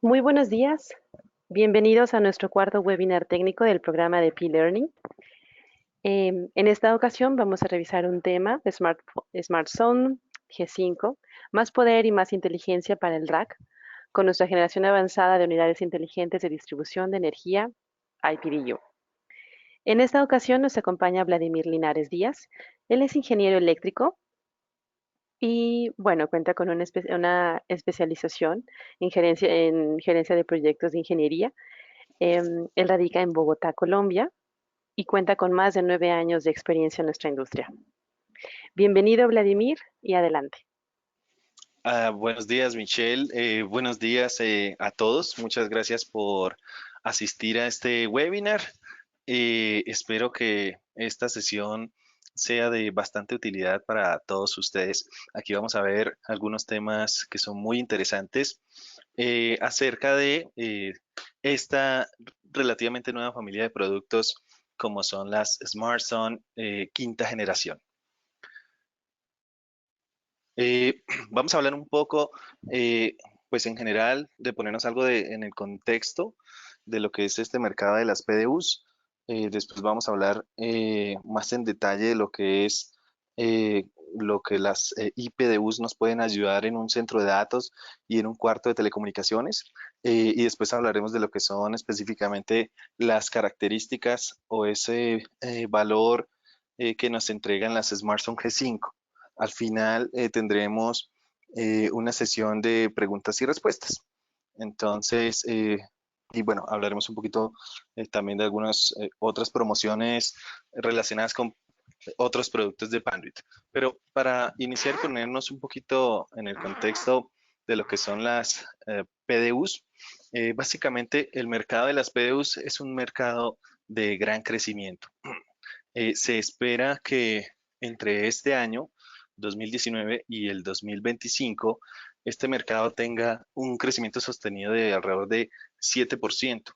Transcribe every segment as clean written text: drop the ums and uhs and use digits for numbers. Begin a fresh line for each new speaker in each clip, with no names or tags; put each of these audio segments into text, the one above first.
Muy buenos días. Bienvenidos a nuestro cuarto webinar técnico del programa de P-Learning. En esta ocasión vamos a revisar un tema, Smart Zone G5, más poder y más inteligencia para el rack, con nuestra generación avanzada de unidades inteligentes de distribución de energía, IPDU. En esta ocasión nos acompaña Vladimir Linares Díaz. Él es ingeniero eléctrico y, bueno, cuenta con una especialización en gerencia de proyectos de ingeniería. Él radica en Bogotá, Colombia, y cuenta con más de 9 años de experiencia en nuestra industria. Bienvenido, Vladimir, y adelante.
Buenos días, Michelle. Buenos días a todos. Muchas gracias por asistir a este webinar. Espero que esta sesión sea de bastante utilidad para todos ustedes. Aquí vamos a ver algunos temas que son muy interesantes acerca de esta relativamente nueva familia de productos como son las SmartZone quinta generación. Vamos a hablar un poco, eh, pues en general, de ponernos algo en el contexto de lo que es este mercado de las PDUs. Después vamos a hablar más en detalle de eh, lo que las IPDUs nos pueden ayudar en un centro de datos y en un cuarto de telecomunicaciones. Y después hablaremos de lo que son específicamente las características o ese valor que nos entregan las Smartphone G5. Al final tendremos una sesión de preguntas y respuestas. Entonces, y bueno, hablaremos un poquito también de algunas otras promociones relacionadas con otros productos de Panduit. Pero para iniciar, ponernos un poquito en el contexto de lo que son las PDUs, básicamente el mercado de las PDUs es un mercado de gran crecimiento. Se espera que entre este año 2019 y el 2025, este mercado tenga un crecimiento sostenido de alrededor de 7%,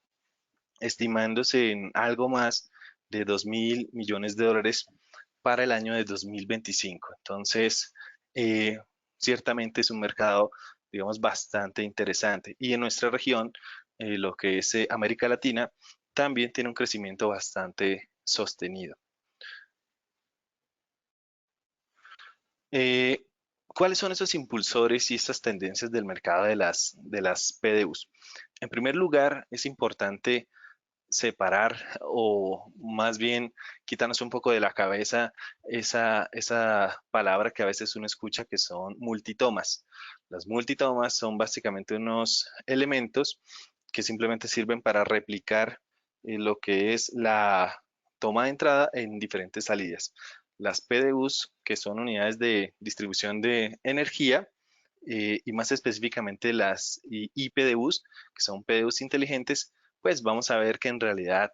estimándose en algo más de 2.000 millones de dólares para el año de 2025. Entonces, ciertamente es un mercado, digamos, bastante interesante. Y en nuestra región, lo que es América Latina, también tiene un crecimiento bastante sostenido. Eh, ¿Cuáles son esos impulsores y estas tendencias del mercado de las PDUs? En primer lugar, es importante separar o más bien quitarnos un poco de la cabeza esa palabra que a veces uno escucha que son multitomas. Las multitomas son básicamente unos elementos que simplemente sirven para replicar lo que es la toma de entrada en diferentes salidas. Las PDUs, que son unidades de distribución de energía, y más específicamente las IPDUs, que son PDUs inteligentes, pues vamos a ver que en realidad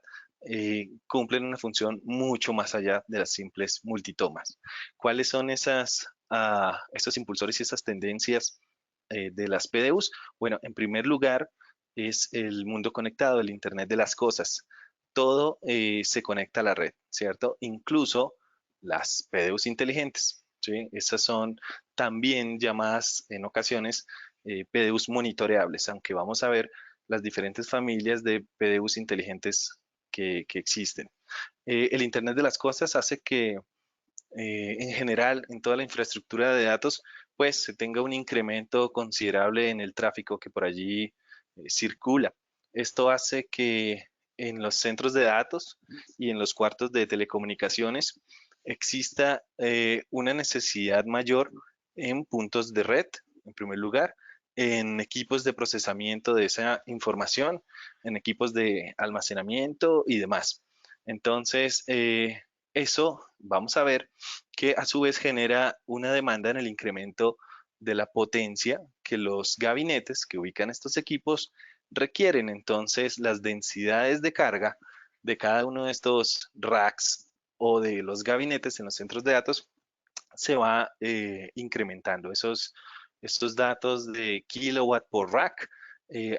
cumplen una función mucho más allá de las simples multitomas. ¿Cuáles son estos impulsores y esas tendencias de las PDUs? Bueno, en primer lugar es el mundo conectado, el Internet de las cosas. Todo se conecta a la red, ¿cierto? Incluso las PDUs inteligentes, ¿sí? Esas son también llamadas en ocasiones PDUs monitoreables, aunque vamos a ver las diferentes familias de PDUs inteligentes que existen. El Internet de las cosas hace que en general en toda la infraestructura de datos pues se tenga un incremento considerable en el tráfico que por allí circula. Esto hace que en los centros de datos y en los cuartos de telecomunicaciones exista una necesidad mayor en puntos de red, en primer lugar, en equipos de procesamiento de esa información, en equipos de almacenamiento y demás. Entonces, eso vamos a ver que a su vez genera una demanda en el incremento de la potencia que los gabinetes que ubican estos equipos requieren. Entonces, las densidades de carga de cada uno de estos racks o de los gabinetes en los centros de datos se va incrementando. Estos datos de kilowatt por rack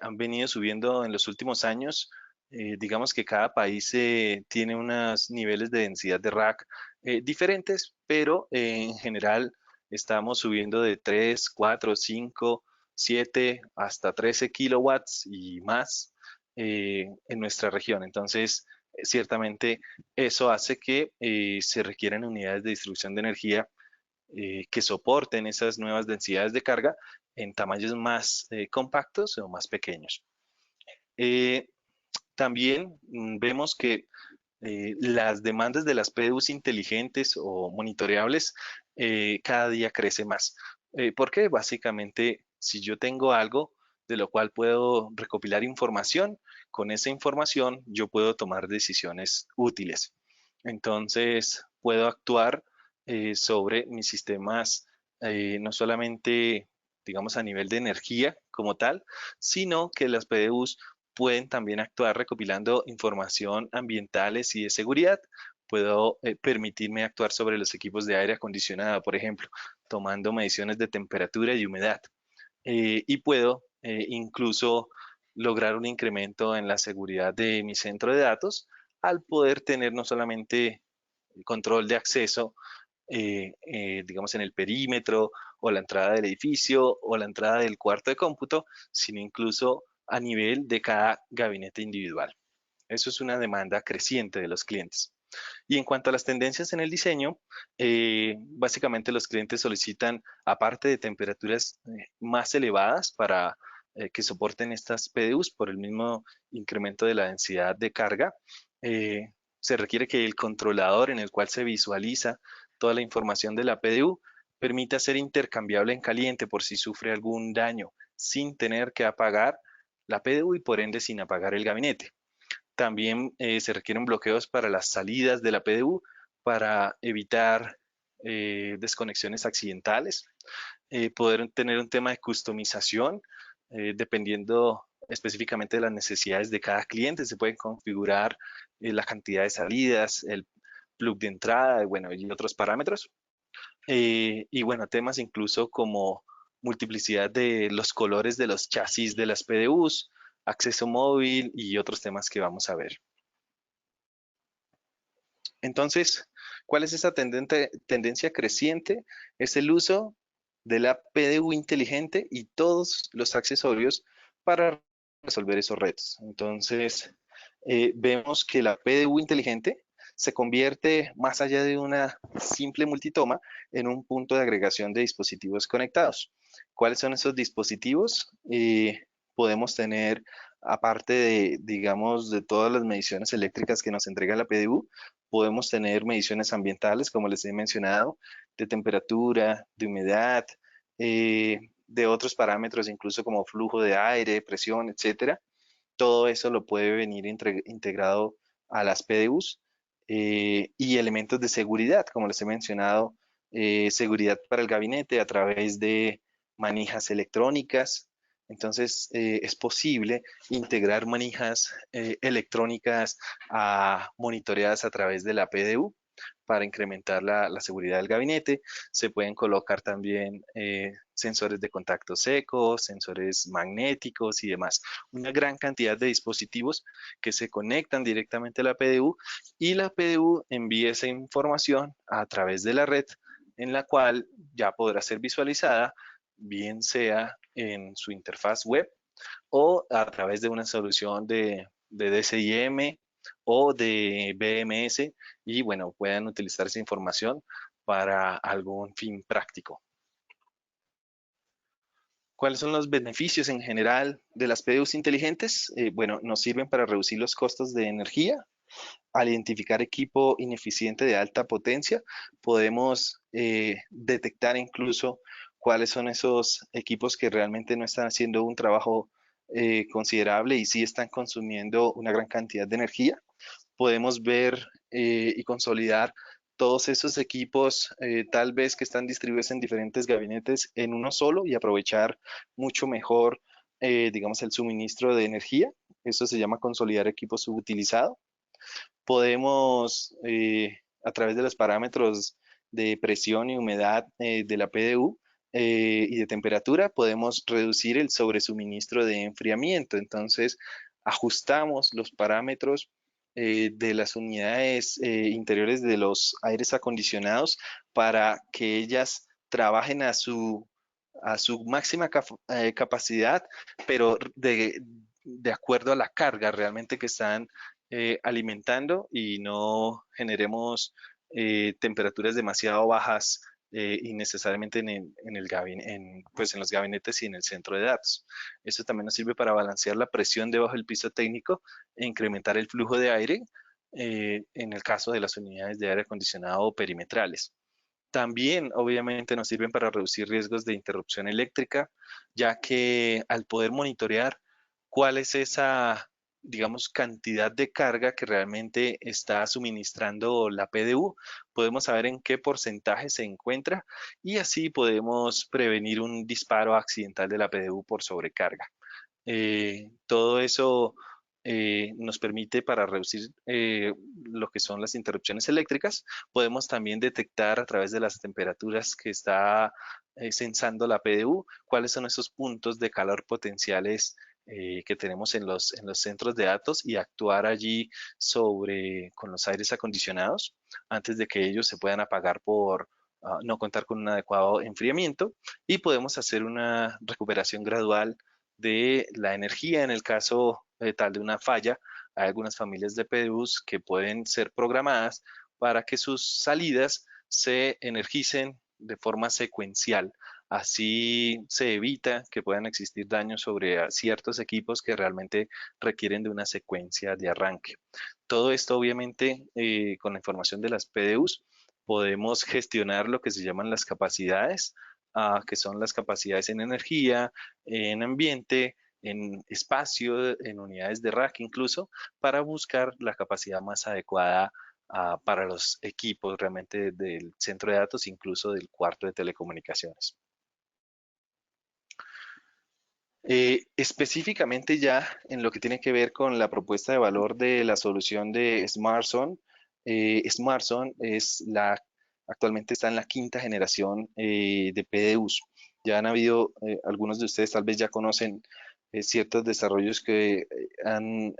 han venido subiendo en los últimos años. Digamos que cada país tiene unos niveles de densidad de rack diferentes, pero en general estamos subiendo de 3, 4, 5, 7 hasta 13 kilowatts y más en nuestra región. Entonces, ciertamente eso hace que se requieran unidades de distribución de energía que soporten esas nuevas densidades de carga en tamaños más compactos o más pequeños. Eh, También vemos que las demandas de las PDUs inteligentes o monitoreables cada día crece más. ¿Por qué? Básicamente, si yo tengo algo de lo cual puedo recopilar información, con esa información yo puedo tomar decisiones útiles. Entonces, puedo actuar sobre mis sistemas, no solamente, digamos, a nivel de energía como tal, sino que las PDUs pueden también actuar recopilando información ambientales y de seguridad. Puedo permitirme actuar sobre los equipos de aire acondicionado, por ejemplo, tomando mediciones de temperatura y humedad. Y puedo incluso lograr un incremento en la seguridad de mi centro de datos al poder tener no solamente el control de acceso, digamos, en el perímetro o la entrada del edificio o la entrada del cuarto de cómputo, sino incluso a nivel de cada gabinete individual. Eso es una demanda creciente de los clientes. Y en cuanto a las tendencias en el diseño, básicamente los clientes solicitan, aparte de temperaturas más elevadas para que soporten estas PDUs por el mismo incremento de la densidad de carga, se requiere que el controlador en el cual se visualiza toda la información de la PDU permita ser intercambiable en caliente por si sufre algún daño sin tener que apagar la PDU y por ende sin apagar el gabinete. También se requieren bloqueos para las salidas de la PDU para evitar desconexiones accidentales, poder tener un tema de customización dependiendo específicamente de las necesidades de cada cliente. Se pueden configurar la cantidad de salidas, el plug de entrada, bueno, y otros parámetros. Y bueno, temas incluso como multiplicidad de los colores de los chasis de las PDUs, acceso móvil y otros temas que vamos a ver. Entonces, ¿cuál es esa tendencia creciente? Es el uso de la PDU inteligente y todos los accesorios para resolver esos retos. Entonces, vemos que la PDU inteligente se convierte, más allá de una simple multitoma, en un punto de agregación de dispositivos conectados. ¿Cuáles son esos dispositivos? Podemos tener, aparte de, digamos, de todas las mediciones eléctricas que nos entrega la PDU, podemos tener mediciones ambientales, como les he mencionado, de temperatura, de humedad, de otros parámetros, incluso como flujo de aire, presión, etcétera. Todo eso lo puede venir integrado a las PDUs y elementos de seguridad, como les he mencionado, seguridad para el gabinete a través de manijas electrónicas. Entonces, es posible integrar manijas electrónicas monitoreadas a través de la PDU para incrementar la seguridad del gabinete. Se pueden colocar también sensores de contacto seco, sensores magnéticos y demás. Una gran cantidad de dispositivos que se conectan directamente a la PDU y la PDU envía esa información a través de la red en la cual ya podrá ser visualizada, bien sea en su interfaz web o a través de una solución de DCIM o de BMS y bueno, puedan utilizar esa información para algún fin práctico. ¿Cuáles son los beneficios en general de las PDUs inteligentes? Bueno, nos sirven para reducir los costos de energía. Al identificar equipo ineficiente de alta potencia, podemos detectar incluso cuáles son esos equipos que realmente no están haciendo un trabajo considerable y sí están consumiendo una gran cantidad de energía. Podemos ver y consolidar todos esos equipos, tal vez que están distribuidos en diferentes gabinetes en uno solo y aprovechar mucho mejor, digamos, el suministro de energía. Eso se llama consolidar equipo subutilizado. Podemos, a través de los parámetros de presión y humedad de la PDU y de temperatura, podemos reducir el sobresuministro de enfriamiento. Entonces, ajustamos los parámetros de las unidades interiores de los aires acondicionados para que ellas trabajen a su máxima capacidad, pero de acuerdo a la carga realmente que están alimentando y no generemos temperaturas demasiado bajas innecesariamente en el pues en los gabinetes y en el centro de datos. Esto también nos sirve para balancear la presión debajo del piso técnico e incrementar el flujo de aire en el caso de las unidades de aire acondicionado perimetrales. También, obviamente, nos sirven para reducir riesgos de interrupción eléctrica, ya que al poder monitorear cuál es esa, digamos, cantidad de carga que realmente está suministrando la PDU, podemos saber en qué porcentaje se encuentra y así podemos prevenir un disparo accidental de la PDU por sobrecarga. Todo eso nos permite para reducir lo que son las interrupciones eléctricas. Podemos también detectar a través de las temperaturas que está sensando la PDU cuáles son esos puntos de calor potenciales que tenemos en los centros de datos y actuar allí con los aires acondicionados antes de que ellos se puedan apagar por no contar con un adecuado enfriamiento y podemos hacer una recuperación gradual de la energía en el caso tal de una falla. Hay algunas familias de PDUs que pueden ser programadas para que sus salidas se energicen de forma secuencial. Así se evita que puedan existir daños sobre ciertos equipos que realmente requieren de una secuencia de arranque. Todo esto, obviamente, con la información de las PDUs, podemos gestionar lo que se llaman las capacidades, que son las capacidades en energía, en ambiente, en espacio, en unidades de rack incluso, para buscar la capacidad más adecuada para los equipos realmente del centro de datos, incluso del cuarto de telecomunicaciones. Específicamente ya en lo que tiene que ver con la propuesta de valor de la solución de SmartZone, SmartZone actualmente está en la quinta generación de PDUs. Ya han habido, algunos de ustedes tal vez ya conocen ciertos desarrollos que han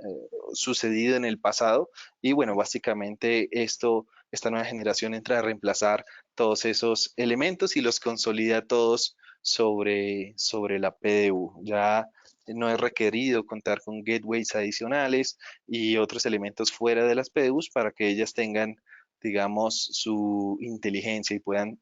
sucedido en el pasado y bueno, básicamente esta nueva generación entra a reemplazar todos esos elementos y los consolida todos sobre la PDU. Ya no es requerido contar con gateways adicionales y otros elementos fuera de las PDUs para que ellas tengan, digamos, su inteligencia y puedan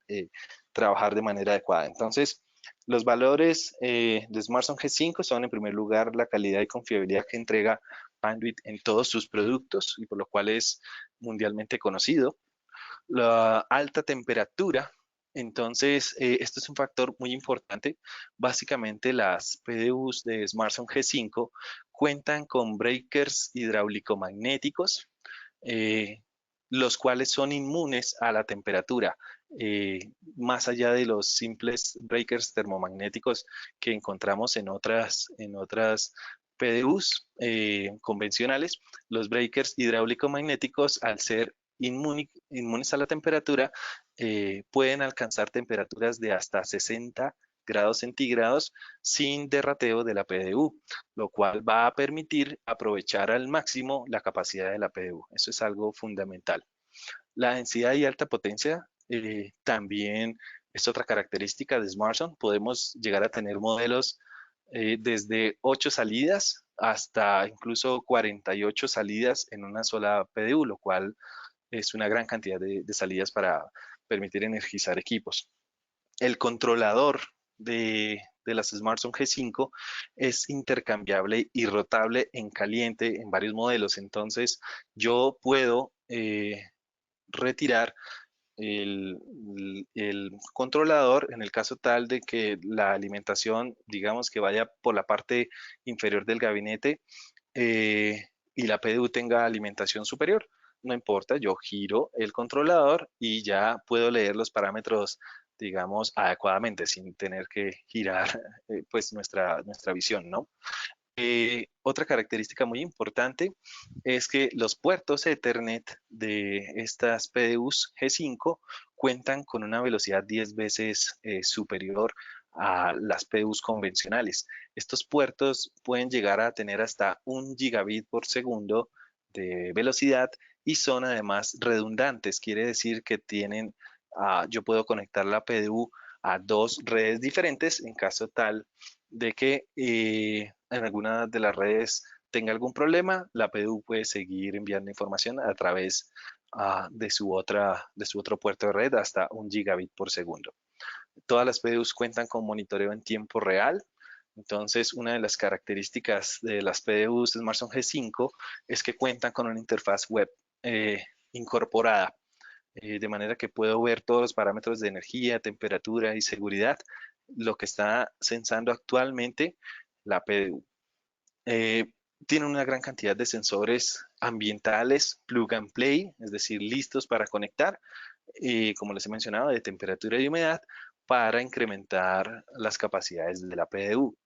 trabajar de manera adecuada. Entonces, los valores de Smartphone G5 son en primer lugar la calidad y confiabilidad que entrega Bandwidth en todos sus productos y por lo cual es mundialmente conocido. La alta temperatura. Entonces, esto es un factor muy importante. Básicamente, las PDUs de Smartphone G5 cuentan con breakers hidráulico-magnéticos, eh, los cuales son inmunes a la temperatura, más allá de los simples breakers termomagnéticos que encontramos en otras PDUs convencionales. Los breakers hidráulico-magnéticos, al ser inmunes a la temperatura, pueden alcanzar temperaturas de hasta 60 grados centígrados sin derrateo de la PDU, lo cual va a permitir aprovechar al máximo la capacidad de la PDU. Eso es algo fundamental. La densidad y alta potencia también es otra característica de Smartphone. Podemos llegar a tener modelos desde 8 salidas hasta incluso 48 salidas en una sola PDU, lo cual es una gran cantidad de salidas para permitir energizar equipos. El controlador de las Smartphone G5 es intercambiable y rotable en caliente en varios modelos. Entonces, yo puedo retirar el, el controlador en el caso tal de que la alimentación, digamos que vaya por la parte inferior del gabinete y la PDU tenga alimentación superior. No importa, yo giro el controlador y ya puedo leer los parámetros, digamos, adecuadamente sin tener que girar pues nuestra visión, ¿no? Otra característica muy importante es que los puertos Ethernet de estas PDUs G5 cuentan con una velocidad 10 veces superior a las PDUs convencionales. Estos puertos pueden llegar a tener hasta 1 gigabit por segundo de velocidad y son además redundantes. Quiere decir que yo puedo conectar la PDU a dos redes diferentes en caso tal de que en alguna de las redes tenga algún problema, la PDU puede seguir enviando información a través de su otro puerto de red hasta 1 gigabit por segundo. Todas las PDUs cuentan con monitoreo en tiempo real. Entonces, una de las características de las PDUs de Smartphone G5 es que cuentan con una interfaz web incorporada, de manera que puedo ver todos los parámetros de energía, temperatura y seguridad, lo que está censando actualmente la PDU. Tiene una gran cantidad de sensores ambientales, plug and play, es decir, listos para conectar, como les he mencionado, de temperatura y humedad para incrementar las capacidades de la PDU.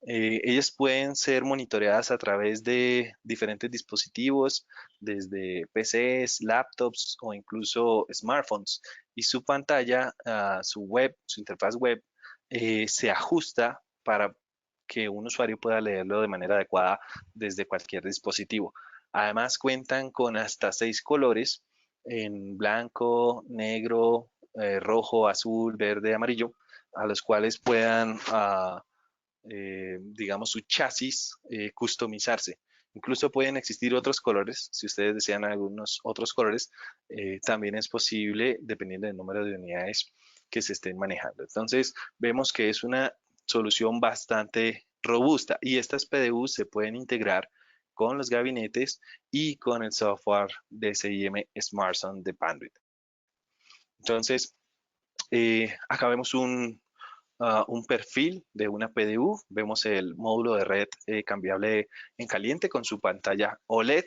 Ellas pueden ser monitoreadas a través de diferentes dispositivos, desde PCs, laptops o incluso smartphones. Y su pantalla, su web, su interfaz web, se ajusta para que un usuario pueda leerlo de manera adecuada desde cualquier dispositivo. Además, cuentan con hasta 6 colores en blanco, negro, rojo, azul, verde, amarillo, a los cuales puedan digamos, su chasis customizarse. Incluso pueden existir otros colores, si ustedes desean algunos otros colores, también es posible dependiendo del número de unidades que se estén manejando. Entonces, vemos que es una solución bastante robusta y estas PDUs se pueden integrar con los gabinetes y con el software de SIM SmartZone de Panduit. Entonces, acá vemos un perfil de una PDU. Vemos el módulo de red cambiable en caliente con su pantalla OLED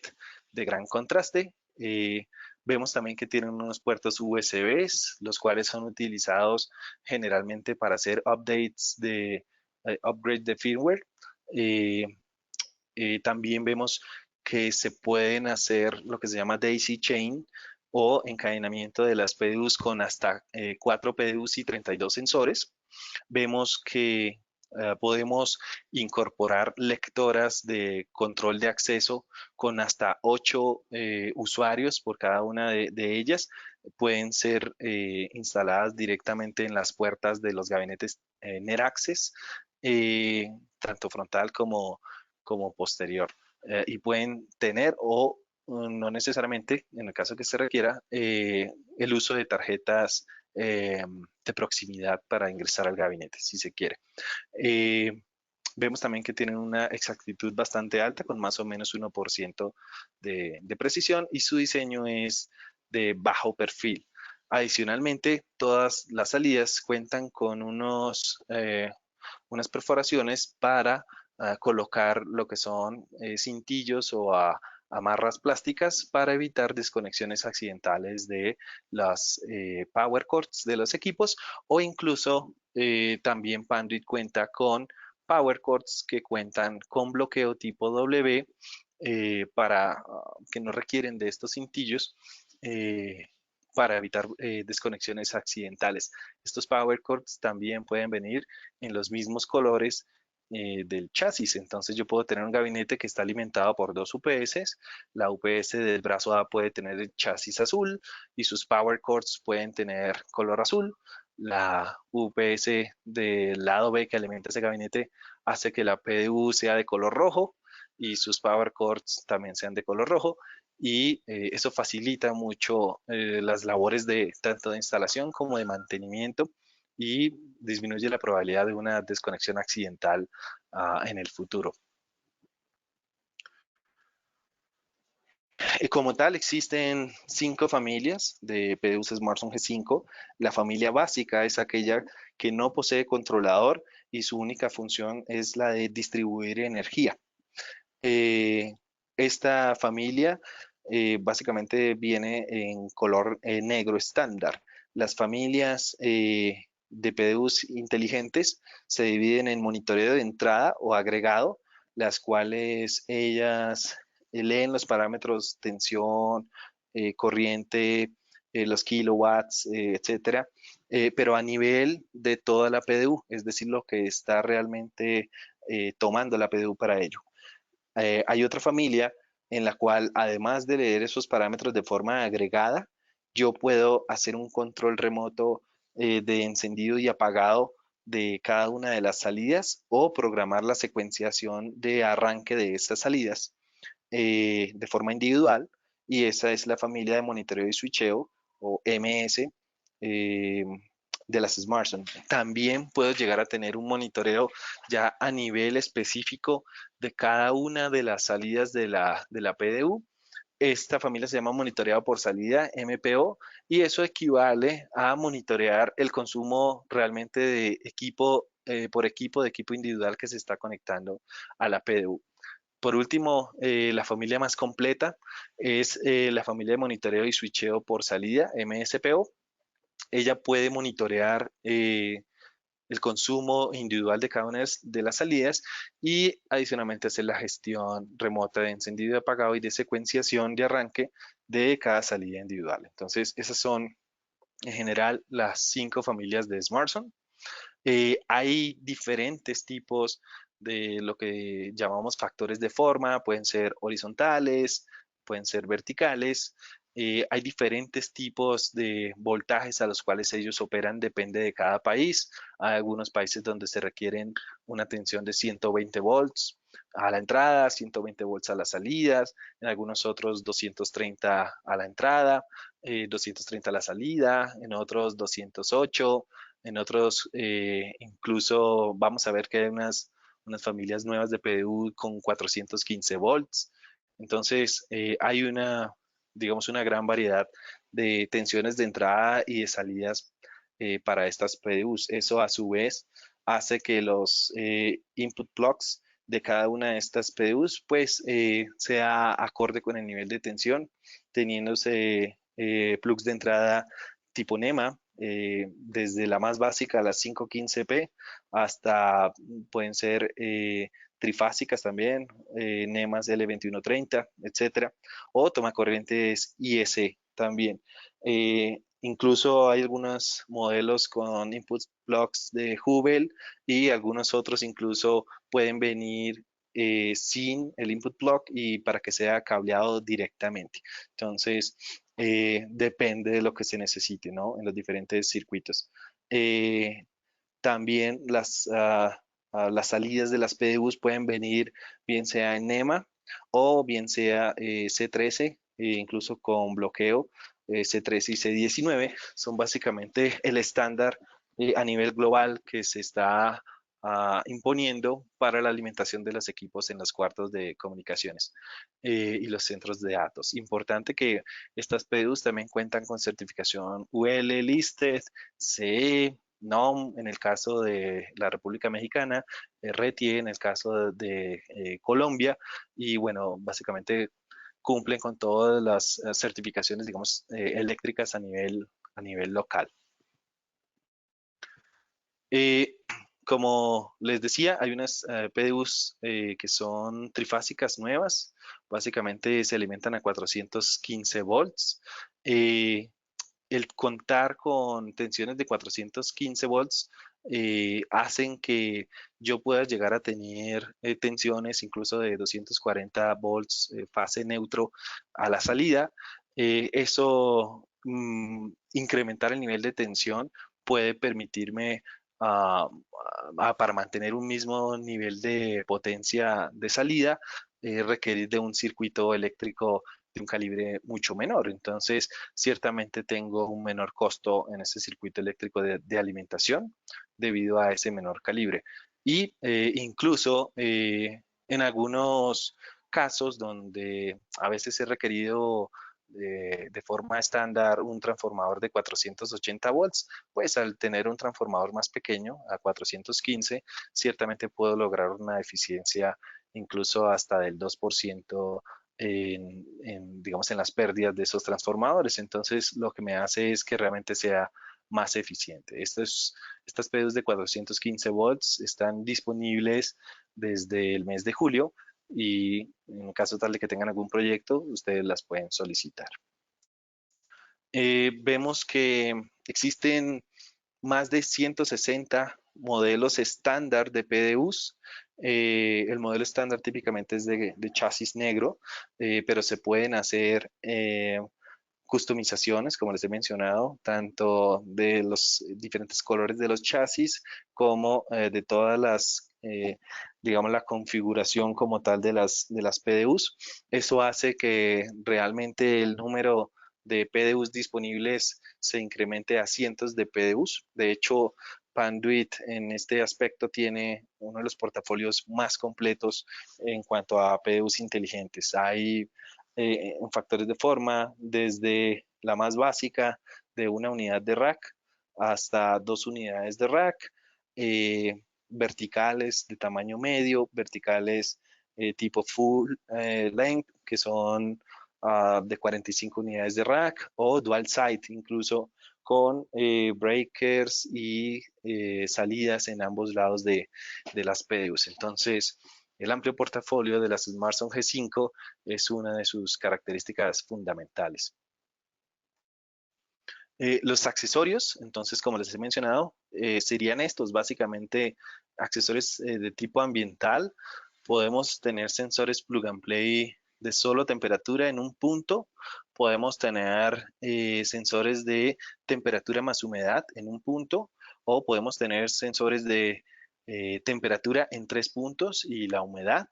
de gran contraste. Vemos también que tienen unos puertos USB, los cuales son utilizados generalmente para hacer updates de upgrade de firmware. Eh, También vemos que se pueden hacer lo que se llama daisy chain o encadenamiento de las PDUs con hasta 4 PDUs y 32 sensores. Vemos que podemos incorporar lectoras de control de acceso con hasta 8 usuarios por cada una de ellas. Pueden ser instaladas directamente en las puertas de los gabinetes NetAccess, tanto frontal como posterior. Y pueden tener o no necesariamente, en el caso que se requiera, el uso de tarjetas de proximidad para ingresar al gabinete, si se quiere. Eh, Vemos también que tienen una exactitud bastante alta, con más o menos 1% de precisión, y su diseño es de bajo perfil. Adicionalmente, todas las salidas cuentan con unas perforaciones para colocar lo que son cintillos o amarras plásticas para evitar desconexiones accidentales de las power cords de los equipos, o incluso también Panduit cuenta con power cords que cuentan con bloqueo tipo W para que no requieren de estos cintillos para evitar desconexiones accidentales. Estos power cords también pueden venir en los mismos colores del chasis. Entonces yo puedo tener un gabinete que está alimentado por dos UPS. La UPS del brazo A puede tener el chasis azul y sus power cords pueden tener color azul. La UPS del lado B que alimenta ese gabinete hace que la PDU sea de color rojo y sus power cords también sean de color rojo, y eso facilita mucho las labores de tanto de instalación como de mantenimiento y disminuye la probabilidad de una desconexión accidental en el futuro. Como tal, existen 5 familias de PDUs Smartphone G5. La familia básica es aquella que no posee controlador y su única función es la de distribuir energía. Eh, Esta familia básicamente viene en color negro estándar. Las familias de PDUs inteligentes se dividen en monitoreo de entrada o agregado, las cuales ellas leen los parámetros tensión, corriente, los kilowatts, etcétera, pero a nivel de toda la PDU, es decir, lo que está realmente tomando la PDU para ello. Hay otra familia en la cual, además de leer esos parámetros de forma agregada, yo puedo hacer un control remoto de encendido y apagado de cada una de las salidas o programar la secuenciación de arranque de estas salidas de forma individual, y esa es la familia de monitoreo y switcheo o MS eh, de las smartphones. También puedo llegar a tener un monitoreo ya a nivel específico de cada una de las salidas de la PDU. Esta familia se llama monitoreado por salida, MPO, y eso equivale a monitorear el consumo realmente de equipo por equipo, de equipo individual que se está conectando a la PDU. Por último, la familia más completa es la familia de monitoreo y switcheo por salida, MSPO. Ella puede monitorear el consumo individual de cada una de las salidas y adicionalmente hacer la gestión remota de encendido y apagado y de secuenciación de arranque de cada salida individual. Entonces, esas son en general las 5 familias de SmartZone. Hay diferentes tipos de lo que llamamos factores de forma, pueden ser horizontales, pueden ser verticales. Hay diferentes tipos de voltajes a los cuales ellos operan, depende de cada país. Hay algunos países donde se requieren una tensión de 120 volts a la entrada, 120 volts a las salidas, en algunos otros 230 a la entrada, 230 a la salida, en otros 208. En otros, incluso vamos a ver que hay unas familias nuevas de PDU con 415 volts. Entonces, hay digamos, una gran variedad de tensiones de entrada y de salidas para estas PDUs. Eso a su vez hace que los input blocks de cada una de estas PDUs pues sea acorde con el nivel de tensión, teniéndose plugs de entrada tipo NEMA, desde la más básica, las 515p, hasta pueden ser trifásicas también, NEMAs L2130, etcétera, o tomacorrientes IS también. Incluso hay algunos modelos con input blocks de Hubel y algunos otros incluso pueden venir sin el input block y para que sea cableado directamente. Entonces, depende de lo que se necesite, ¿no? En los diferentes circuitos. Eh, También las salidas de las PDUs pueden venir bien sea en NEMA o bien sea C13, incluso con bloqueo C13 y C19. Son básicamente el estándar a nivel global que se está imponiendo para la alimentación de los equipos en los cuartos de comunicaciones y los centros de datos. Importante que estas PDUs también cuentan con certificación UL Listed, CE, NOM en el caso de la República Mexicana, RETIE en el caso de Colombia, y bueno, básicamente cumplen con todas las certificaciones, digamos, eléctricas a nivel local. Eh, Como les decía, hay unas PDUs que son trifásicas nuevas, básicamente se alimentan a 415 volts. Eh, el contar con tensiones de 415 volts hacen que yo pueda llegar a tener tensiones incluso de 240 volts fase neutro a la salida. Eso, incrementar el nivel de tensión puede permitirme ah, para mantener un mismo nivel de potencia de salida, requerir de un circuito eléctrico de un calibre mucho menor. Entonces, ciertamente tengo un menor costo en ese circuito eléctrico de alimentación debido a ese menor calibre. Y incluso en algunos casos donde a veces he requerido de forma estándar un transformador de 480 volts, pues al tener un transformador más pequeño, a 415, ciertamente puedo lograr una eficiencia incluso hasta del 2% digamos, en las pérdidas de esos transformadores. Entonces, lo que me hace es que realmente sea más eficiente. Estas PDUs de 415 volts están disponibles desde el mes de julio y en caso tal de que tengan algún proyecto, ustedes las pueden solicitar. Vemos que existen más de 160 modelos estándar de PDUs. El modelo estándar típicamente es de chasis negro, pero se pueden hacer customizaciones, como les he mencionado, tanto de los diferentes colores de los chasis como de todas las, digamos, la configuración como tal de las PDUs. Eso hace que realmente el número de PDUs disponibles se incremente a cientos de PDUs. De hecho, Panduit en este aspecto tiene uno de los portafolios más completos en cuanto a PDUs inteligentes. Hay factores de forma desde la más básica de una unidad de rack hasta dos unidades de rack, verticales de tamaño medio, verticales tipo full length, que son de 45 unidades de rack, o dual side, incluso con breakers y salidas en ambos lados de las PDUs. Entonces, el amplio portafolio de las Smartphone G5 es una de sus características fundamentales. Los accesorios, entonces, como les he mencionado, serían estos, básicamente accesorios de tipo ambiental. Podemos tener sensores plug and play de solo temperatura en un punto. Podemos tener sensores de temperatura más humedad en un punto. O podemos tener sensores de temperatura en 3 puntos y la humedad.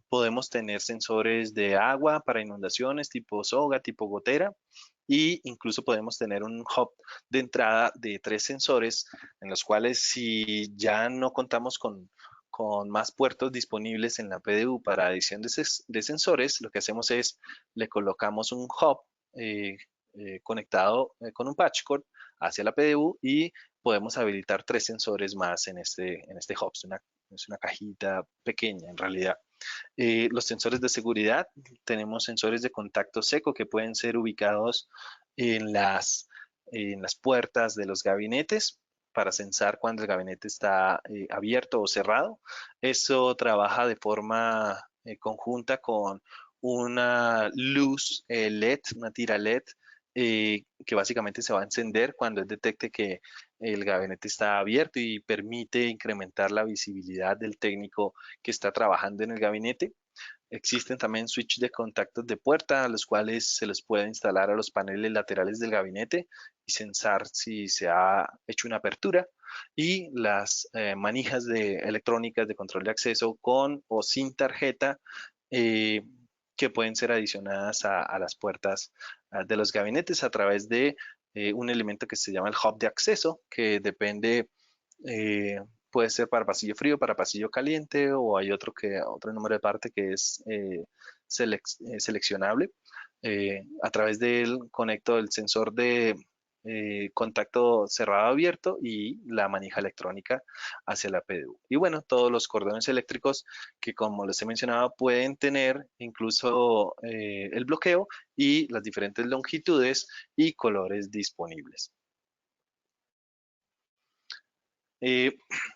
Podemos tener sensores de agua para inundaciones tipo soga, tipo gotera y incluso podemos tener un hub de entrada de 3 sensores en los cuales si ya no contamos con más puertos disponibles en la PDU para adición de sensores, lo que hacemos es le colocamos un hub conectado con un patch cord hacia la PDU y podemos habilitar 3 sensores más en este hub. Es una cajita pequeña en realidad. Los sensores de seguridad, tenemos sensores de contacto seco que pueden ser ubicados en en las puertas de los gabinetes para sensar cuando el gabinete está abierto o cerrado. Eso trabaja de forma conjunta con una luz LED, una tira LED, que básicamente se va a encender cuando él detecte que el gabinete está abierto y permite incrementar la visibilidad del técnico que está trabajando en el gabinete. Existen también switch de contactos de puerta, a los cuales se les puede instalar a los paneles laterales del gabinete y sensar si se ha hecho una apertura. Y las manijas electrónicas de control de acceso con o sin tarjeta eh, que pueden ser adicionadas a las puertas de los gabinetes a través de un elemento que se llama el hub de acceso, que depende eh, puede ser para pasillo frío, para pasillo caliente, o hay otro número de parte que es seleccionable. A través de él conecto el sensor de contacto cerrado abierto y la manija electrónica hacia la PDU. Y bueno, todos los cordones eléctricos que, como les he mencionado, pueden tener incluso el bloqueo y las diferentes longitudes y colores disponibles. Eh,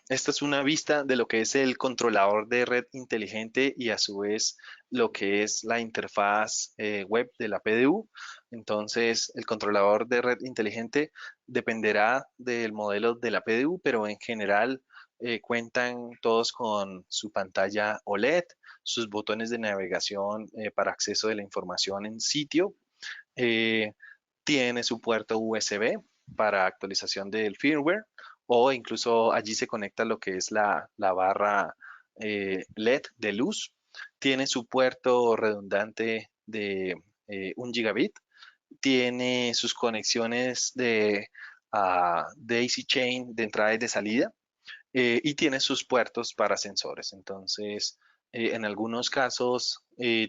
Esta es una vista de lo que es el controlador de red inteligente y a su vez lo que es la interfaz web de la PDU. Entonces, el controlador de red inteligente dependerá del modelo de la PDU, pero en general cuentan todos con su pantalla OLED, sus botones de navegación para acceso de la información en sitio. eh, Tiene su puerto USB para actualización del firmware o incluso allí se conecta lo que es la barra LED de luz. Tiene su puerto redundante de 1 gigabit. Tiene sus conexiones de Daisy Chain de entrada y de salida y tiene sus puertos para sensores. Entonces, en algunos casos,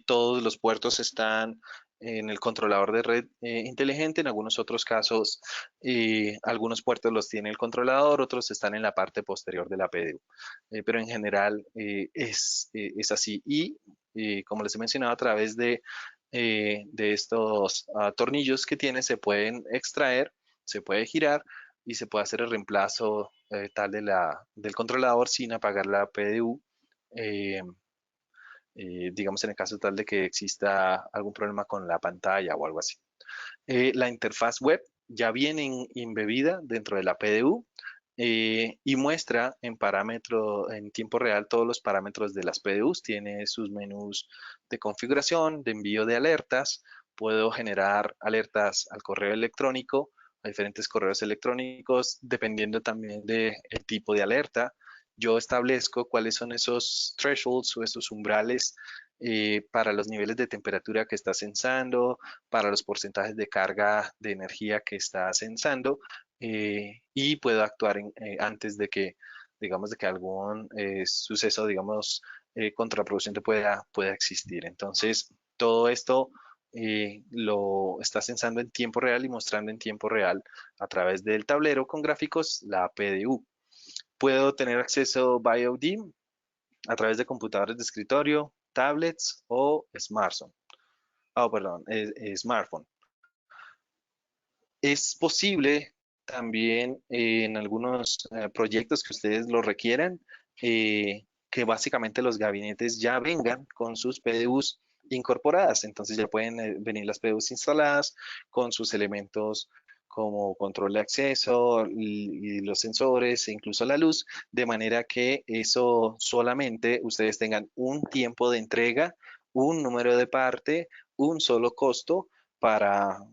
todos los puertos están en el controlador de red inteligente, en algunos otros casos, algunos puertos los tiene el controlador, otros están en la parte posterior de la PDU. Pero en general es así. Y como les he mencionado, a través de estos tornillos que tiene, se pueden extraer, se puede girar y se puede hacer el reemplazo tal del controlador sin apagar la PDU, eh, digamos en el caso tal de que exista algún problema con la pantalla o algo así. La interfaz web ya viene embebida dentro de la PDU y muestra en tiempo real todos los parámetros de las PDUs. Tiene sus menús de configuración, de envío de alertas, puedo generar alertas al correo electrónico, a diferentes correos electrónicos, dependiendo también del tipo de alerta. Yo establezco cuáles son esos thresholds o esos umbrales para los niveles de temperatura que está sensando, para los porcentajes de carga de energía que está sensando, y puedo actuar antes de que, digamos, de que algún suceso, digamos, contraproducente pueda existir. Entonces, todo esto lo está sensando en tiempo real y mostrando en tiempo real a través del tablero con gráficos la PDU. Puedo tener acceso via OD a través de computadores de escritorio, tablets o smartphone. Oh, perdón, smartphone. Es posible también en algunos proyectos que ustedes lo requieran, que básicamente los gabinetes ya vengan con sus PDUs incorporadas. Entonces ya pueden venir las PDUs instaladas con sus elementos como control de acceso y los sensores e incluso la luz, de manera que eso solamente ustedes tengan un tiempo de entrega, un número de parte, un solo costo para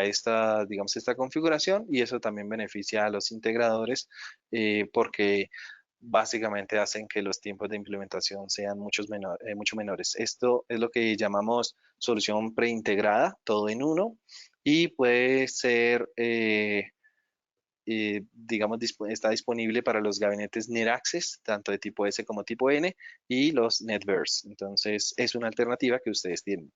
esta, digamos, esta configuración, y eso también beneficia a los integradores porque básicamente hacen que los tiempos de implementación sean mucho menores. Esto es lo que llamamos solución preintegrada, todo en uno, y puede ser, digamos, está disponible para los gabinetes NetAccess, tanto de tipo S como tipo N, y los NetVerse. Entonces, es una alternativa que ustedes tienen.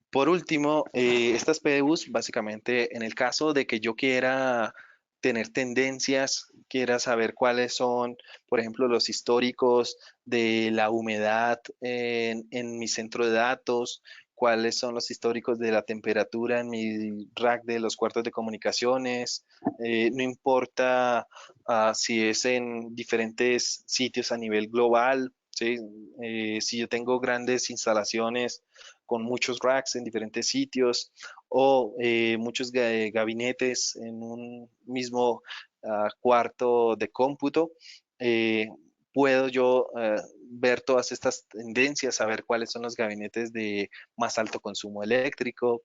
Por último, estas PDUs, básicamente, en el caso de que yo quiera tener tendencias, quiera saber cuáles son, por ejemplo, los históricos de la humedad en mi centro de datos, cuáles son los históricos de la temperatura en mi rack de los cuartos de comunicaciones, no importa si es en diferentes sitios a nivel global, ¿sí? Si yo tengo grandes instalaciones con muchos racks en diferentes sitios o muchos gabinetes en un mismo cuarto de cómputo. eh, Puedo yo ver todas estas tendencias, saber cuáles son los gabinetes de más alto consumo eléctrico.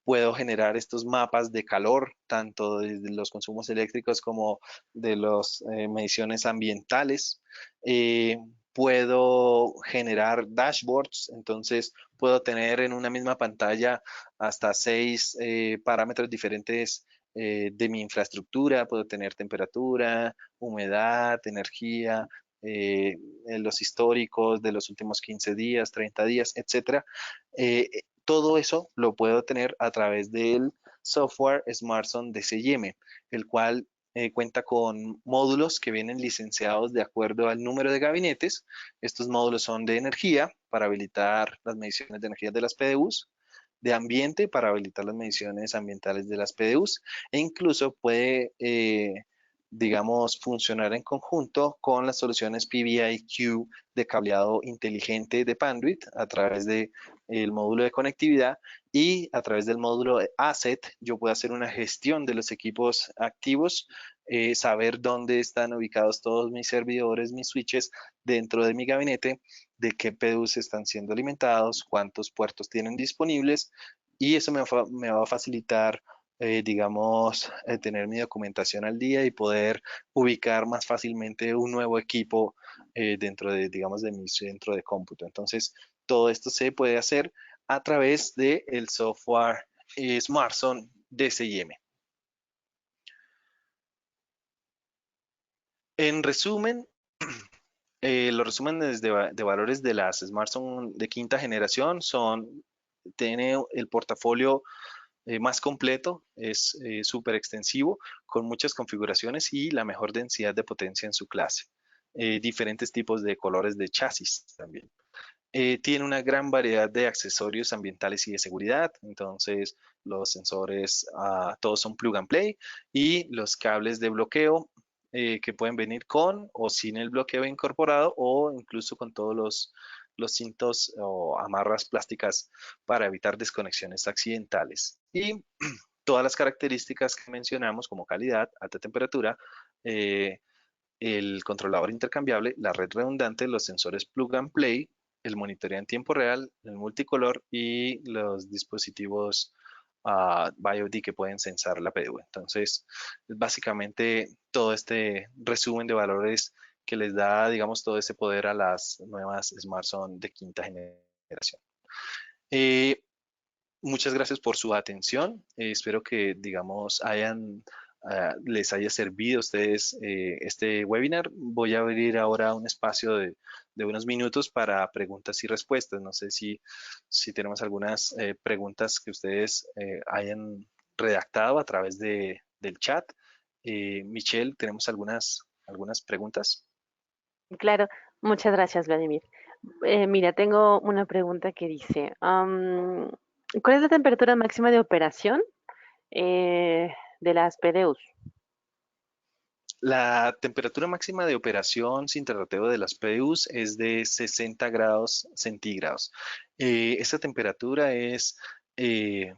Puedo generar estos mapas de calor, tanto de los consumos eléctricos como de las mediciones ambientales. Eh, Puedo generar dashboards, entonces puedo tener en una misma pantalla hasta 6 parámetros diferentes de mi infraestructura. Puedo tener temperatura, humedad, energía, los históricos de los últimos 15 días, 30 días, etcétera. Todo eso lo puedo tener a través del software SmartZone de CIM, el cual cuenta con módulos que vienen licenciados de acuerdo al número de gabinetes. Estos módulos son de energía para habilitar las mediciones de energía de las PDUs, de ambiente para habilitar las mediciones ambientales de las PDUs, e incluso puede, digamos, funcionar en conjunto con las soluciones PBIQ de cableado inteligente de Panduit a través del módulo de conectividad, y a través del módulo de Asset yo puedo hacer una gestión de los equipos activos, saber dónde están ubicados todos mis servidores, mis switches dentro de mi gabinete, de qué PDUs están siendo alimentados, cuántos puertos tienen disponibles, y eso me va a facilitar, digamos, tener mi documentación al día y poder ubicar más fácilmente un nuevo equipo dentro de, digamos, de mi centro de cómputo. Entonces, todo esto se puede hacer a través del software SmartZone de CIM. En resumen, los resúmenes de valores de las smartphones de quinta generación tiene el portafolio más completo, es súper extensivo, con muchas configuraciones y la mejor densidad de potencia en su clase. Diferentes tipos de colores de chasis también. Tiene una gran variedad de accesorios ambientales y de seguridad, entonces los sensores todos son plug and play, y los cables de bloqueo que pueden venir con o sin el bloqueo incorporado, o incluso con todos los cintos o amarras plásticas para evitar desconexiones accidentales. Y todas las características que mencionamos, como calidad, alta temperatura, el controlador intercambiable, la red redundante, los sensores plug and play, el monitoreo en tiempo real, el multicolor y los dispositivos BioD que pueden sensar la PDU. Entonces, es básicamente todo este resumen de valores que les da, digamos, todo ese poder a las nuevas smartphones de quinta generación. Eh, Muchas gracias por su atención. Espero que, digamos, les haya servido a ustedes este webinar. Voy a abrir ahora un espacio de unos minutos para preguntas y respuestas. No sé si tenemos algunas preguntas que ustedes hayan redactado a través del chat. Michelle, ¿tenemos algunas preguntas?
Claro, muchas gracias, Vladimir. Mira, tengo una pregunta que dice, ¿cuál es la temperatura máxima de operación de las PDUs?
La temperatura máxima de operación sin terrateo de las PDUs es de 60 grados centígrados. Esta temperatura es eh,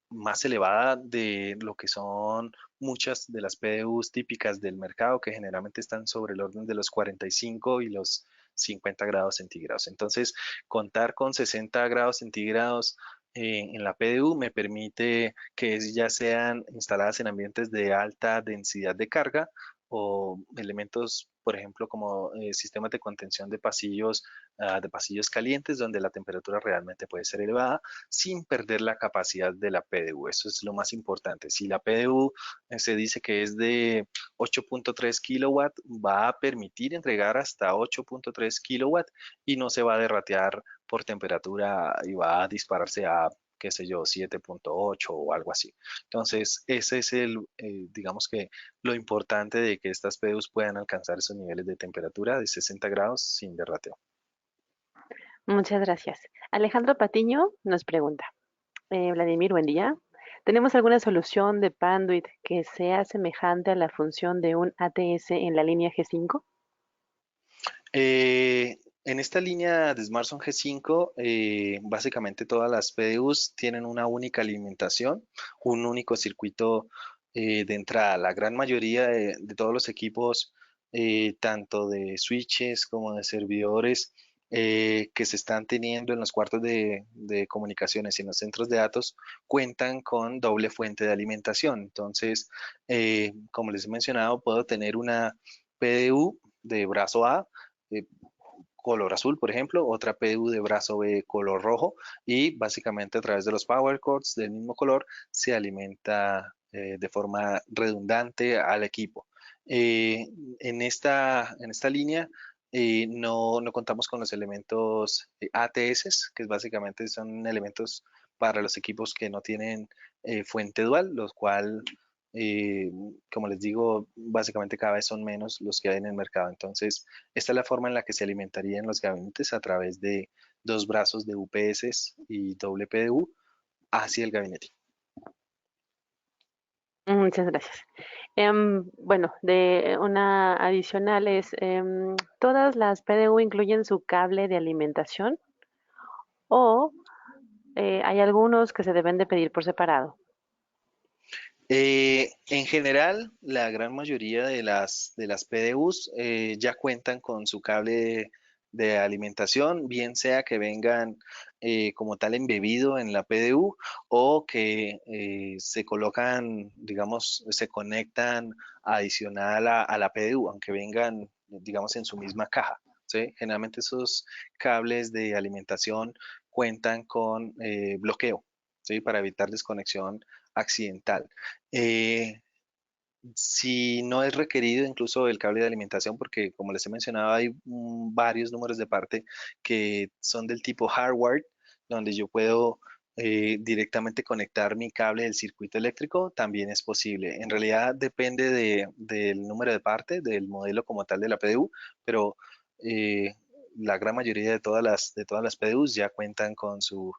más elevada de lo que son muchas de las PDUs típicas del mercado, que generalmente están sobre el orden de los 45 y los 50 grados centígrados. Entonces, contar con 60 grados centígrados en la PDU me permite que ya sean instaladas en ambientes de alta densidad de carga o elementos, por ejemplo, como sistemas de contención de pasillos calientes, donde la temperatura realmente puede ser elevada sin perder la capacidad de la PDU. Eso es lo más importante. Si la PDU se dice que es de 8.3 kilowatt, va a permitir entregar hasta 8.3 kilowatt y no se va a derratear por temperatura y va a dispararse a qué sé yo, 7.8 o algo así. Entonces, ese es digamos que lo importante de que estas PDUs puedan alcanzar esos niveles de temperatura de 60 grados sin derrateo.
Muchas gracias. Alejandro Patiño nos pregunta, Vladimir, buen día. ¿Tenemos alguna solución de Panduit que sea semejante a la función de un ATS en la línea G5?
En esta línea de Smartphone G5, básicamente todas las PDUs tienen una única alimentación, un único circuito de entrada. La gran mayoría de todos los equipos, tanto de switches como de servidores, que se están teniendo en los cuartos de comunicaciones y en los centros de datos, cuentan con doble fuente de alimentación. Entonces, como les he mencionado, puedo tener una PDU de brazo A eh, color azul, por ejemplo, otra PDU de brazo B color rojo y básicamente a través de los power cords del mismo color se alimenta de forma redundante al equipo. Eh, en esta línea no contamos con los elementos ATS, que básicamente son elementos para los equipos que no tienen fuente dual, los cual eh, como les digo, básicamente cada vez son menos los que hay en el mercado. Entonces, esta es la forma en la que se alimentarían los gabinetes a través de dos brazos de UPS y WPDU hacia el gabinete.
Muchas gracias. Bueno, de una adicional es, ¿todas las PDU incluyen su cable de alimentación o hay algunos que se deben de pedir por separado?
En general, la gran mayoría de las PDUs ya cuentan con su cable de alimentación, bien sea que vengan como tal embebido en la PDU o que se colocan, digamos, se conectan adicional a la PDU, aunque vengan, digamos, en su misma caja. ¿Sí? Generalmente esos cables de alimentación cuentan con bloqueo, ¿sí? Para evitar desconexión accidental. Eh, si no es requerido incluso el cable de alimentación, porque como les he mencionado, hay varios números de parte que son del tipo hardware, donde yo puedo directamente conectar mi cable del circuito eléctrico, también es posible. En realidad depende del número de parte, del modelo como tal de la PDU, pero eh, la gran mayoría de todas las PDUs ya cuentan con su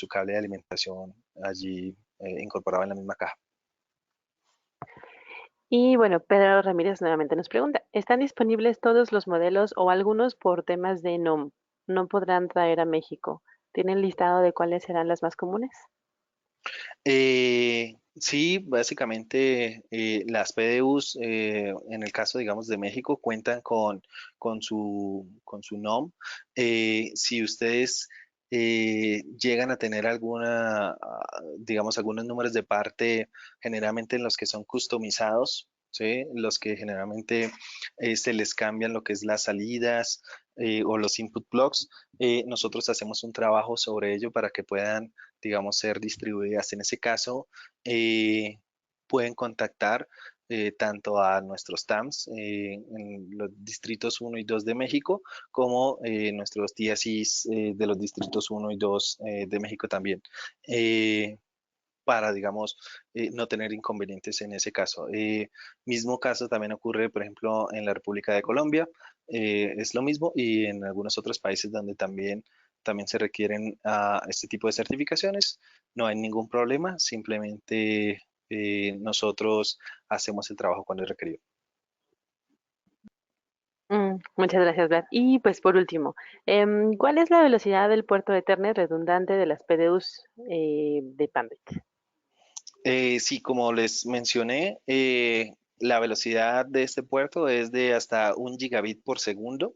cable de alimentación allí incorporado en la misma caja.
Y bueno, Pedro Ramírez nuevamente nos pregunta, ¿están disponibles todos los modelos o algunos por temas de no podrán traer a México? ¿Tienen listado de cuáles serán las más comunes?
Sí, básicamente las PDUs, en el caso, digamos, de México, cuentan con su NOM. Si ustedes llegan a tener digamos, algunos números de parte, generalmente en los que son customizados, ¿sí? Los que generalmente se les cambian lo que es las salidas o los input blocks, nosotros hacemos un trabajo sobre ello para que puedan, digamos, ser distribuidas. En ese caso, eh, pueden contactar tanto a nuestros TAMs en los distritos uno y 2 de México, como nuestros TSIs de los distritos uno y 2 de México también, para, digamos, no tener inconvenientes en ese caso. Mismo caso también ocurre, por ejemplo, en la República de Colombia, es lo mismo, y en algunos otros países donde también se requieren este tipo de certificaciones. No hay ningún problema, simplemente nosotros hacemos el trabajo cuando es requerido.
Muchas gracias, Vlad. Y pues por último, ¿cuál es la velocidad del puerto Ethernet redundante de las PDUs de Pambit?
Sí, como les mencioné, la velocidad de este puerto es de hasta 1 gigabit por segundo.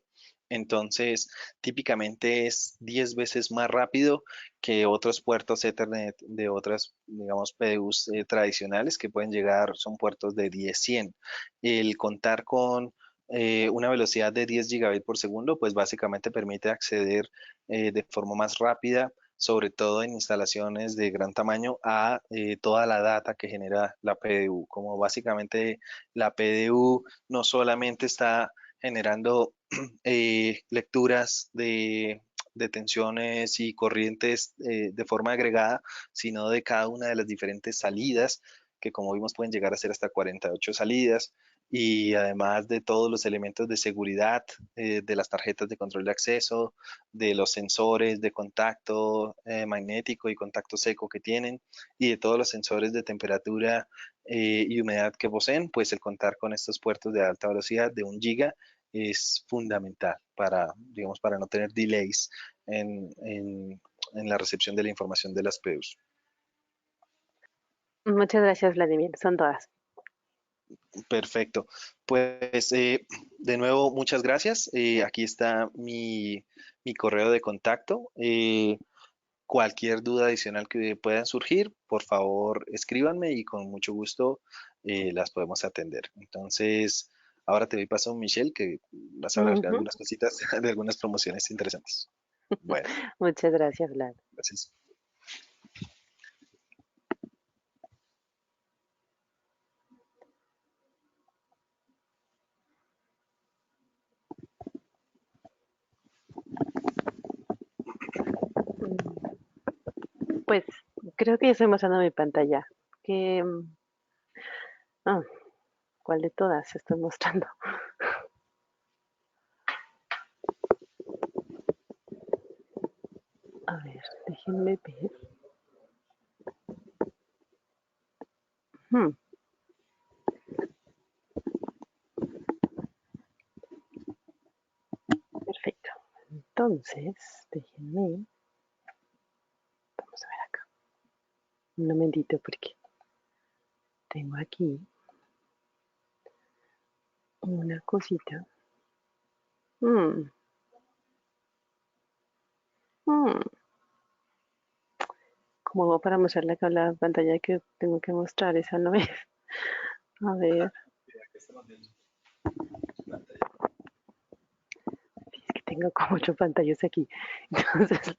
Entonces, típicamente es 10 veces más rápido que otros puertos Ethernet de otras, digamos, PDUs tradicionales que pueden llegar, son puertos de 10-100. El contar con una velocidad de 10 gigabit por segundo, pues básicamente permite acceder de forma más rápida, sobre todo en instalaciones de gran tamaño, a toda la data que genera la PDU. Como básicamente la PDU no solamente está generando lecturas de tensiones y corrientes de forma agregada, sino de cada una de las diferentes salidas, que como vimos pueden llegar a ser hasta 48 salidas, y además de todos los elementos de seguridad, de las tarjetas de control de acceso, de los sensores de contacto magnético y contacto seco que tienen, y de todos los sensores de temperatura y humedad que poseen, pues el contar con estos puertos de alta velocidad de 1 giga es fundamental para, digamos, para no tener delays en la recepción de la información de las PUs.
Muchas gracias, Vladimir. Son todas.
Perfecto. Pues de nuevo, muchas gracias. Aquí está mi correo de contacto. Cualquier duda adicional que puedan surgir, por favor, escríbanme y con mucho gusto las podemos atender. Entonces, ahora te doy paso a Michelle, que vas a hablar de
Ujú.
algunas cositas, de algunas promociones interesantes. Bueno,
Muchas gracias, Vlad.
gracias.
Mm, Pues creo que ya estoy mostrando mi pantalla. ¿Qué, ah, ¿Cuál de todas estoy mostrando? A ver, déjenme ver. Hmm, Perfecto. Entonces, déjenme. Vamos a ver acá. Un momentito porque tengo aquí una cosita. Mm, mm, ¿Cómo hago para mostrarle acá la pantalla que tengo que mostrar? Esa no es. A ver, es que tengo como 8 pantallas aquí. Entonces,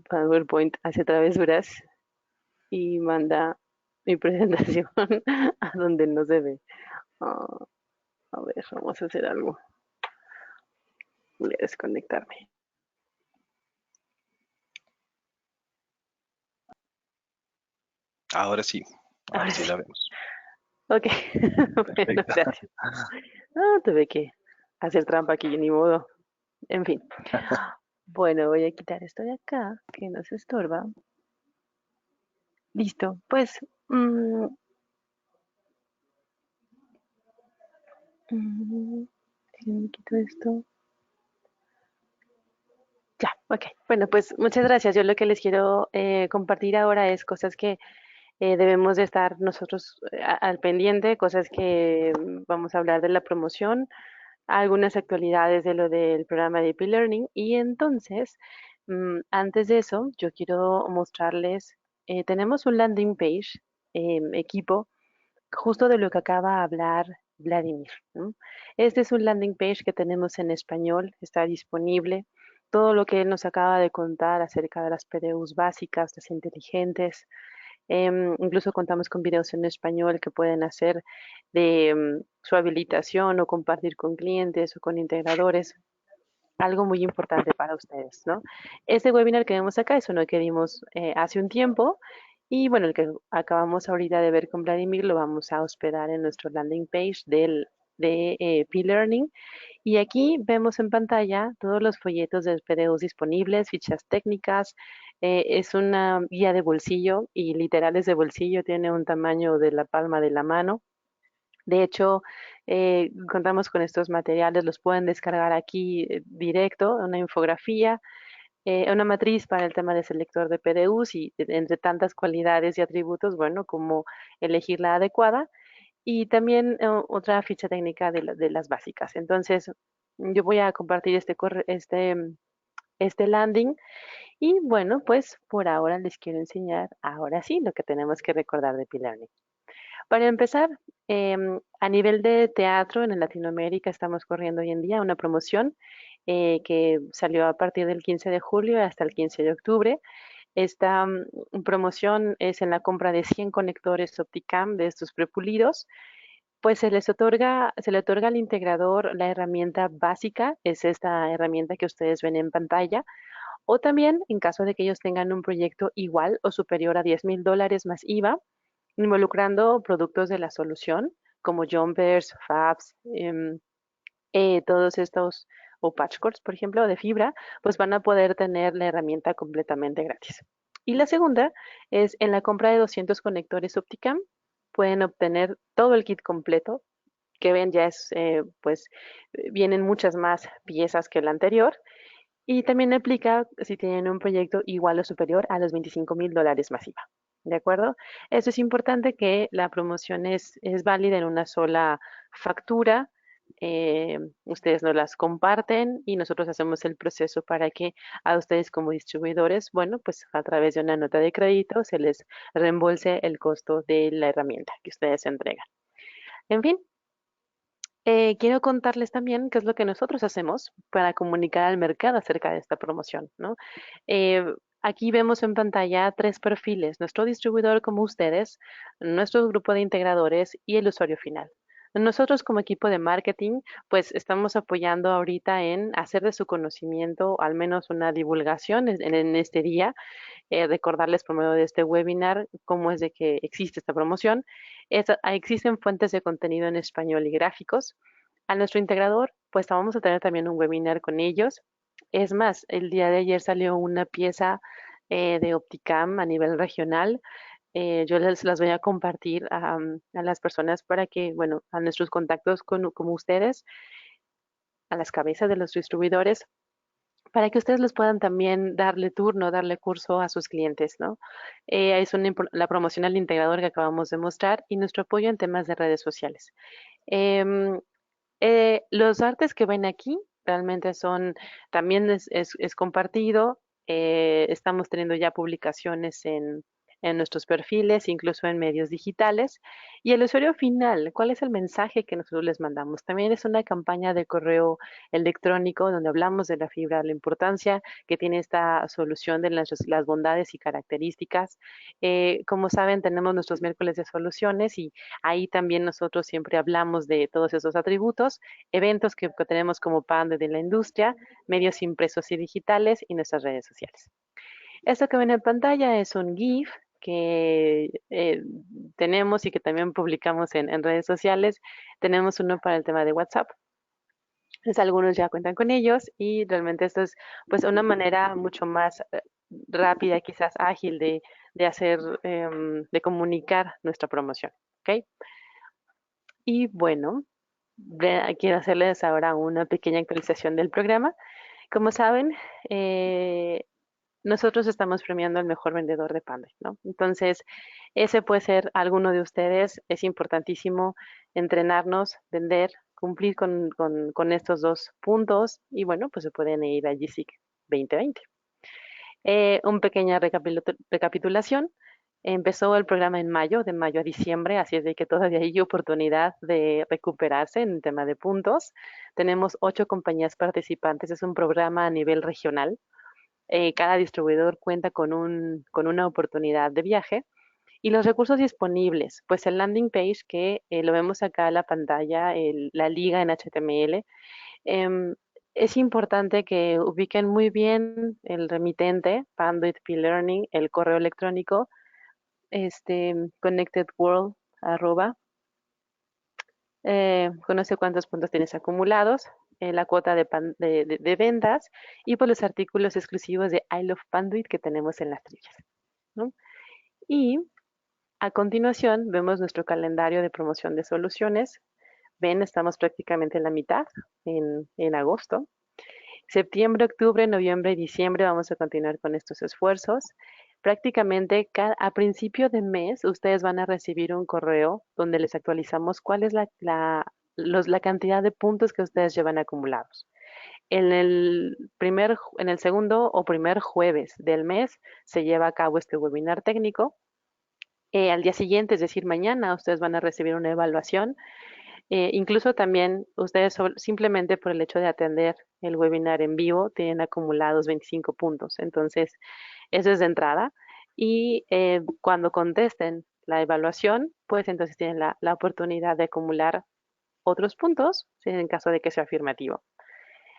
PowerPoint hace travesuras y manda mi presentación a donde no se ve. Ah, a ver, vamos a hacer algo. Voy a desconectarme.
Ahora
Ahora
sí
sí.
la vemos.
Ok. Bueno,
Perfecto.
gracias. No, tuve que hacer trampa aquí, ni modo. En fin. Bueno, voy a quitar esto de acá, que no se estorba. Listo. Pues, si me quito esto. Ya, ok. Bueno, pues muchas gracias. Yo lo que les quiero compartir ahora es cosas que Debemos de estar nosotros al pendiente, cosas que vamos a hablar de la promoción, algunas actualidades de lo del programa de e-learning y entonces, antes de eso, yo quiero mostrarles, tenemos un landing page, equipo, justo de lo que acaba de hablar Vladimir, ¿no? Este es un landing page que tenemos en español, está disponible. Todo lo que él nos acaba de contar acerca de las PDUs básicas, las inteligentes, incluso contamos con videos en español que pueden hacer de su habilitación o compartir con clientes o con integradores. Algo muy importante para ustedes, ¿no? Este webinar que vemos acá es uno que dimos hace un tiempo y bueno, el que acabamos ahorita de ver con Vladimir lo vamos a hospedar en nuestro landing page de P-Learning y aquí vemos en pantalla todos los folletos de PDUs disponibles, fichas técnicas. Es una guía de bolsillo y literales de bolsillo, tiene un tamaño de la palma de la mano. De hecho, contamos con estos materiales, los pueden descargar aquí directo, una infografía, una matriz para el tema de selector de PDUs y entre tantas cualidades y atributos, bueno, como elegir la adecuada y también otra ficha técnica de las básicas. Entonces, yo voy a compartir este landing y bueno, pues por ahora les quiero enseñar, ahora sí, lo que tenemos que recordar de P-Learning. Para empezar, a nivel de teatro en Latinoamérica estamos corriendo hoy en día una promoción que salió a partir del 15 de julio hasta el 15 de octubre. Esta promoción es en la compra de 100 conectores Opticam de estos prepulidos, pues se le otorga al integrador la herramienta básica, es esta herramienta que ustedes ven en pantalla, o también en caso de que ellos tengan un proyecto igual o superior a $10,000 más IVA, involucrando productos de la solución, como jumpers, fabs, todos estos, o patchcords, por ejemplo, de fibra, pues van a poder tener la herramienta completamente gratis. Y la segunda es en la compra de 200 conectores Opticam, pueden obtener todo el kit completo, que ven ya es, pues, vienen muchas más piezas que el anterior. Y también aplica si tienen un proyecto igual o superior a los $25,000 más IVA. ¿De acuerdo? Eso es importante que la promoción es válida en una sola factura. Ustedes nos las comparten y nosotros hacemos el proceso para que a ustedes como distribuidores, bueno, pues a través de una nota de crédito se les reembolse el costo de la herramienta que ustedes entregan. En fin, quiero contarles también qué es lo que nosotros hacemos para comunicar al mercado acerca de esta promoción, ¿no? Eh, Aquí vemos en pantalla tres perfiles, nuestro distribuidor como ustedes, nuestro grupo de integradores y el usuario final. Nosotros como equipo de marketing, pues estamos apoyando ahorita en hacer de su conocimiento al menos una divulgación en este día, recordarles por medio de este webinar cómo es de que existe esta promoción. Existen fuentes de contenido en español y gráficos. A nuestro integrador, pues vamos a tener también un webinar con ellos. Es más, el día de ayer salió una pieza de Opticam a nivel regional. Yo les las voy a compartir a las personas para que, bueno, a nuestros contactos como ustedes, a las cabezas de los distribuidores, para que ustedes les puedan también darle turno, darle curso a sus clientes, ¿no? La promoción al integrador que acabamos de mostrar y nuestro apoyo en temas de redes sociales. Em, los artes que ven aquí realmente son, también es compartido. Estamos teniendo ya publicaciones en nuestros perfiles, incluso en medios digitales. Y el usuario final, ¿cuál es el mensaje que nosotros les mandamos? También es una campaña de correo electrónico donde hablamos de la fibra, la importancia que tiene esta solución de las bondades y características. Como saben, tenemos nuestros miércoles de soluciones y ahí también nosotros siempre hablamos de todos esos atributos, eventos que tenemos como PAN de la industria, medios impresos y digitales y nuestras redes sociales. Esto que ven en pantalla es un GIF que tenemos y que también publicamos en redes sociales. Tenemos uno para el tema de WhatsApp. Pues algunos ya cuentan con ellos y realmente esto es pues una manera mucho más rápida, quizás ágil de hacer, de comunicar nuestra promoción. ¿Ok? Y bueno, quiero hacerles ahora una pequeña actualización del programa. Como saben, nosotros estamos premiando al mejor vendedor de Pandoid, ¿no? Entonces, ese puede ser alguno de ustedes. Es importantísimo entrenarnos, vender, cumplir con estos dos puntos y bueno, pues se pueden ir a GSIC 2020. Un pequeña recapitulación. Empezó el programa en mayo, de mayo a diciembre, así es de que todavía hay oportunidad de recuperarse en el tema de puntos. Tenemos 8 compañías participantes, es un programa a nivel regional. Cada distribuidor cuenta con una oportunidad de viaje y los recursos disponibles, pues el landing page que lo vemos acá en la pantalla, la liga en HTML. em, es importante que ubiquen muy bien el remitente, Panduit P-Learning, el correo electrónico, connectedworld, arroba, con no sé cuántos puntos tienes acumulados, la cuota de ventas y por los artículos exclusivos de I Love Panduit que tenemos en las trivias, ¿no? Y a continuación vemos nuestro calendario de promoción de soluciones. Ven, estamos prácticamente en la mitad, en agosto. Septiembre, octubre, noviembre y diciembre vamos a continuar con estos esfuerzos. Prácticamente a principio de mes ustedes van a recibir un correo donde les actualizamos cuál es la cantidad de puntos que ustedes llevan acumulados. En el segundo o primer jueves del mes se lleva a cabo este webinar técnico. Al día siguiente, es decir, mañana, ustedes van a recibir una evaluación. Incluso también ustedes simplemente por el hecho de atender el webinar en vivo tienen acumulados 25 puntos. Entonces, eso es de entrada. Y cuando contesten la evaluación, pues entonces tienen la oportunidad de acumular otros puntos en caso de que sea afirmativo.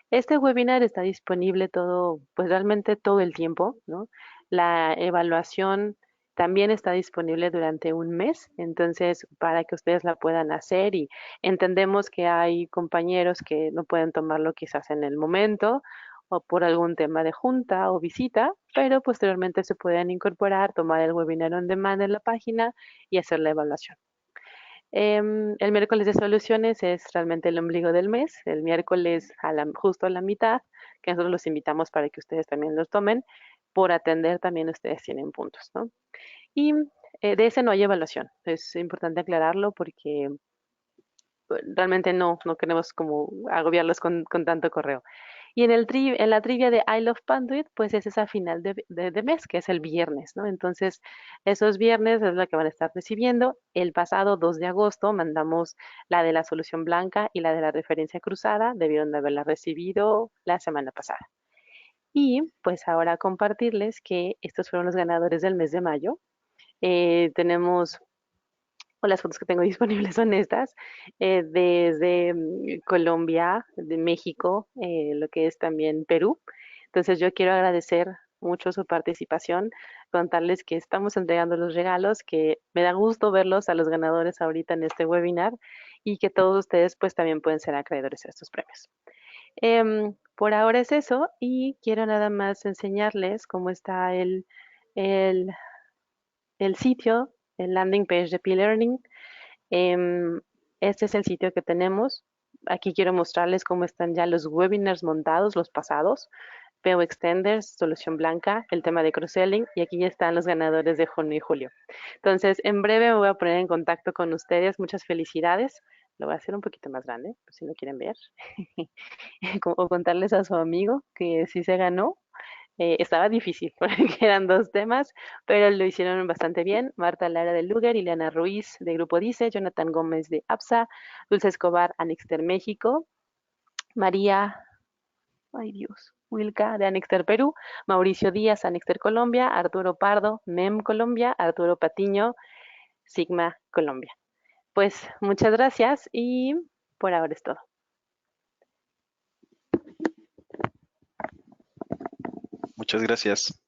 Este webinar está disponible todo, pues realmente todo el tiempo, ¿no? La evaluación también está disponible durante un mes, entonces para que ustedes la puedan hacer y entendemos que hay compañeros que no pueden tomarlo quizás en el momento o por algún tema de junta o visita, pero posteriormente se pueden incorporar, tomar el webinar on demand en la página y hacer la evaluación. El miércoles de soluciones es realmente el ombligo del mes, el miércoles justo a la mitad, que nosotros los invitamos para que ustedes también los tomen. Por atender también ustedes tienen puntos, ¿no? Y de ese no hay evaluación. Es importante aclararlo porque realmente no queremos como agobiarlos con tanto correo. Y en la trivia de I Love Panduit, pues es esa final de mes, que es el viernes, ¿no? Entonces, esos viernes es lo que van a estar recibiendo. El pasado 2 de agosto mandamos la de la solución blanca y la de la referencia cruzada. Debieron de haberla recibido la semana pasada. Y pues ahora compartirles que estos fueron los ganadores del mes de mayo. Tenemos o las fotos que tengo disponibles son estas, desde Colombia, de México, lo que es también Perú. Entonces yo quiero agradecer mucho su participación, contarles que estamos entregando los regalos, que me da gusto verlos a los ganadores ahorita en este webinar y que todos ustedes pues también pueden ser acreedores a estos premios. Por ahora es eso y quiero nada más enseñarles cómo está el, el sitio, el landing page de P-Learning. Este es el sitio que tenemos. Aquí quiero mostrarles cómo están ya los webinars montados, los pasados. PO Extenders, Solución Blanca, el tema de cross-selling y aquí ya están los ganadores de junio y julio. Entonces, en breve me voy a poner en contacto con ustedes. Muchas felicidades. Lo voy a hacer un poquito más grande, por si no quieren ver. O contarles a su amigo que sí se ganó. Estaba difícil porque eran 2 temas, pero lo hicieron bastante bien. Marta Lara de Luger, Ileana Ruiz de Grupo Dice, Jonathan Gómez de APSA, Dulce Escobar, Anixter México, María, ay Dios, Wilka de Anixter Perú, Mauricio Díaz, Anixter Colombia, Arturo Pardo, MEM Colombia, Arturo Patiño, Sigma Colombia. Pues muchas gracias y por ahora es todo.
Muchas gracias.